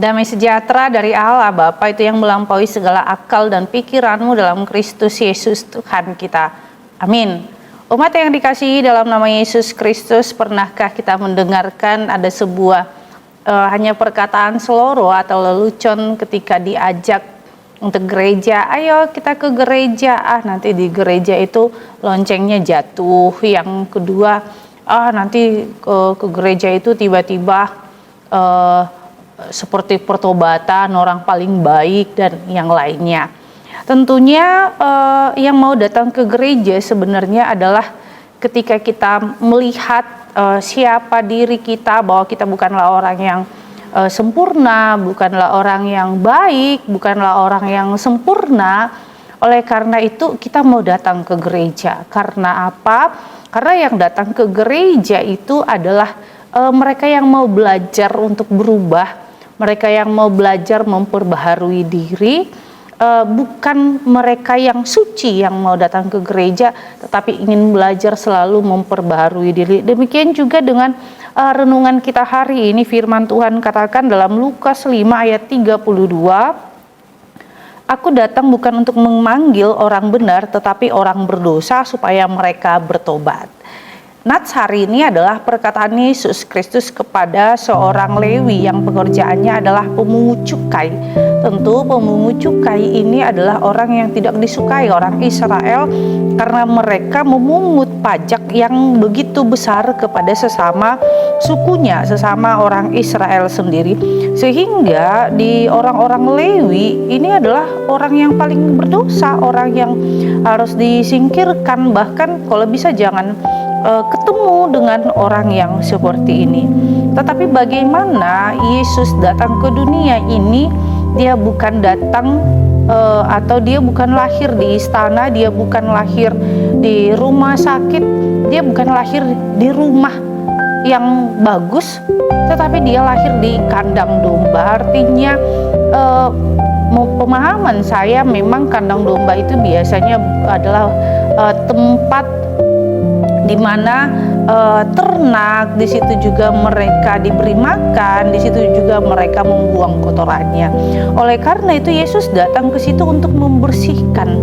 Damai sejahtera dari Allah Bapa itu yang melampaui segala akal dan pikiranmu dalam Kristus Yesus Tuhan kita. Amin. Umat yang dikasihi dalam nama Yesus Kristus, pernahkah kita mendengarkan ada sebuah hanya perkataan seloroh atau lelucon ketika diajak untuk gereja, ayo kita ke gereja, nanti di gereja itu loncengnya jatuh. Yang kedua, nanti ke gereja itu tiba-tiba seperti pertobatan orang paling baik dan yang lainnya. Tentunya yang mau datang ke gereja sebenarnya adalah ketika kita melihat siapa diri kita, bahwa kita bukanlah orang yang sempurna, bukanlah orang yang baik, bukanlah orang yang sempurna. Oleh karena itu kita mau datang ke gereja. Karena apa? Karena yang datang ke gereja itu adalah mereka yang mau belajar untuk berubah, mereka yang mau belajar memperbaharui diri, bukan mereka yang suci yang mau datang ke gereja, tetapi ingin belajar selalu memperbaharui diri. Demikian juga dengan renungan kita hari ini, firman Tuhan katakan dalam Lukas 5 ayat 32, Aku datang bukan untuk memanggil orang benar, tetapi orang berdosa supaya mereka bertobat. Nats hari ini adalah perkataan Yesus Kristus kepada seorang Lewi yang pekerjaannya adalah pemungut cukai. Tentu pemungut cukai ini adalah orang yang tidak disukai orang Israel karena mereka memungut pajak yang begitu besar kepada sesama sukunya, sesama orang Israel sendiri. Sehingga di orang-orang Lewi ini adalah orang yang paling berdosa, orang yang harus disingkirkan, bahkan kalau bisa jangan ketemu dengan orang yang seperti ini. Tetapi bagaimana Yesus datang ke dunia ini, dia bukan datang atau dia bukan lahir di istana, dia bukan lahir di rumah sakit, dia bukan lahir di rumah yang bagus, tetapi dia lahir di kandang domba. Artinya pemahaman saya memang kandang domba itu biasanya adalah tempat di mana ternak, di situ juga mereka diberi makan, di situ juga mereka membuang kotorannya. Oleh karena itu Yesus datang ke situ untuk membersihkan,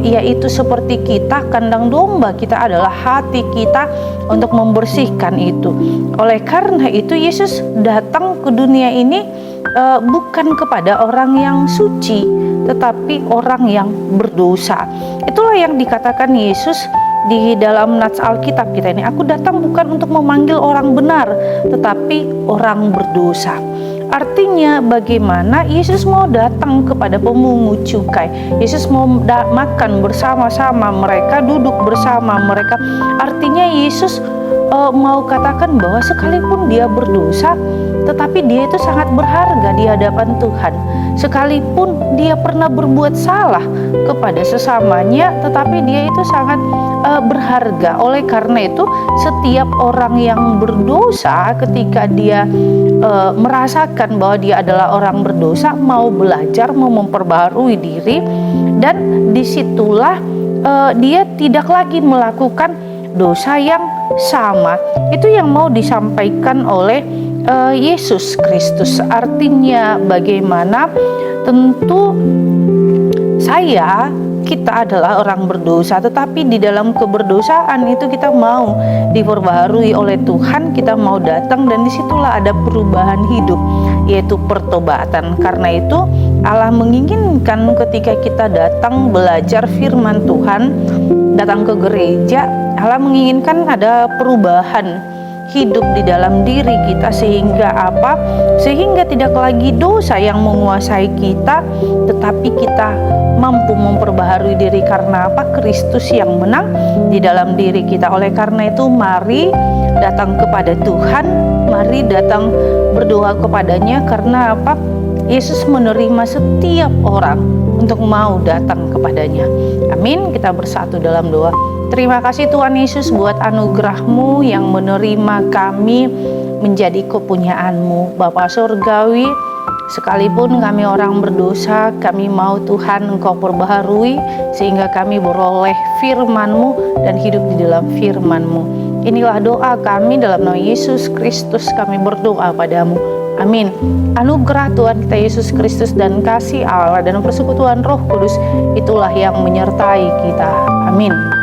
yaitu seperti kita, kandang domba kita adalah hati kita, untuk membersihkan itu. Oleh karena itu Yesus datang ke dunia ini bukan kepada orang yang suci, tetapi orang yang berdosa. Itulah yang dikatakan Yesus di dalam nats Alkitab kita ini, aku datang bukan untuk memanggil orang benar, tetapi orang berdosa. Artinya bagaimana Yesus mau datang kepada pemungut cukai, Yesus mau makan bersama-sama mereka, duduk bersama mereka. Artinya Yesus mau katakan bahwa sekalipun dia berdosa, tetapi dia itu sangat berharga di hadapan Tuhan. Sekalipun dia pernah berbuat salah kepada sesamanya, tetapi dia itu sangat berharga. Oleh karena itu setiap orang yang berdosa, ketika dia merasakan bahwa dia adalah orang berdosa, mau belajar, mau memperbaharui diri, dan disitulah dia tidak lagi melakukan dosa yang sama. Itu yang mau disampaikan oleh Yesus Kristus. Artinya bagaimana? Tentu kita adalah orang berdosa, tetapi di dalam keberdosaan itu kita mau diperbaharui oleh Tuhan, kita mau datang, dan disitulah ada perubahan hidup, yaitu pertobatan. Karena itu Allah menginginkan ketika kita datang belajar firman Tuhan, datang ke gereja, Allah menginginkan ada perubahan hidup di dalam diri kita, sehingga apa? Sehingga tidak lagi dosa yang menguasai kita, tetapi kita mampu memperbaharui diri. Karena apa? Kristus yang menang di dalam diri kita. Oleh karena itu mari datang kepada Tuhan, mari datang berdoa kepadanya. Karena apa? Yesus menerima setiap orang untuk mau datang kepadanya. Amin. Kita bersatu dalam doa. Terima kasih Tuhan Yesus buat anugerah-Mu yang menerima kami menjadi kepunyaan-Mu. Bapa Surgawi, sekalipun kami orang berdosa, kami mau Tuhan Engkau perbaharui sehingga kami beroleh firman-Mu dan hidup di dalam firman-Mu. Inilah doa kami dalam nama Yesus Kristus, kami berdoa padamu. Amin. Anugerah Tuhan kita Yesus Kristus dan kasih Allah dan persekutuan Roh Kudus itulah yang menyertai kita. Amin.